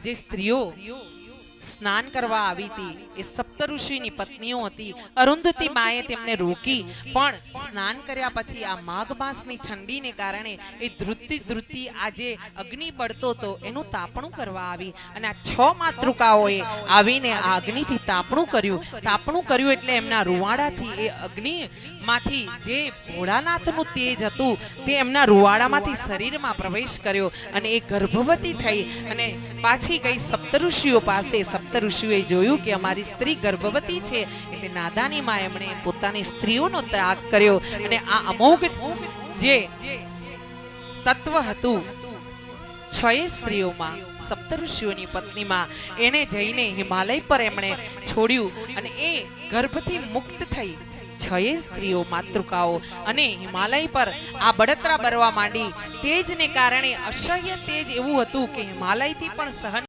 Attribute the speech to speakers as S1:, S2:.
S1: જે સ્ત્રીઓ સ્નાન કરવા આવી હતી એ સપ્તઋષિની પત્નીઓ હતી। અરુંધતી માએ તેમને રોકી, પણ સ્નાન કર્યા પછી આ માઘ માસની ઠંડીને કારણે એ ધ્રુતી આજે અગ્નિ બળતો હતો એનું તાપણું કરવા આવી અને આ 6 માતૃકાઓએ આવીને આ અગ્નિથી તાપણું કર્યું એટલે એમના રૂવાડાથી એ અગ્નિ માંથી જે ભોળાનાથનું તેજ હતું તે એમના રૂવાડામાંથી શરીરમાં પ્રવેશ કર્યો અને એ ગર્ભવતી થઈ અને પાછી ગઈ સપ્તઋષિઓ પાસે। સપ્તઋષિઓએ જોયું કે અમારી સ્ત્રી ગર્ભવતી છે એટલે નાદાની માં એમણે પોતાની સ્ત્રીઓનો ત્યાગ કર્યો અને આ અમોઘ જે તત્વ હતું 6 સ્ત્રીઓમાં સપ્તઋષિઓની પત્નીમાં એને જઈને હિમાલય પર એમણે છોડ્યું અને એ ગર્ભથી મુક્ત થઈ 6 સ્ત્રીઓ માતૃકાઓ અને હિમાલય પર આ બળતરા બરવા માંડી। તેજને કારણે અસહ્ય તેજ એવું હતું કે હિમાલયથી પણ સહન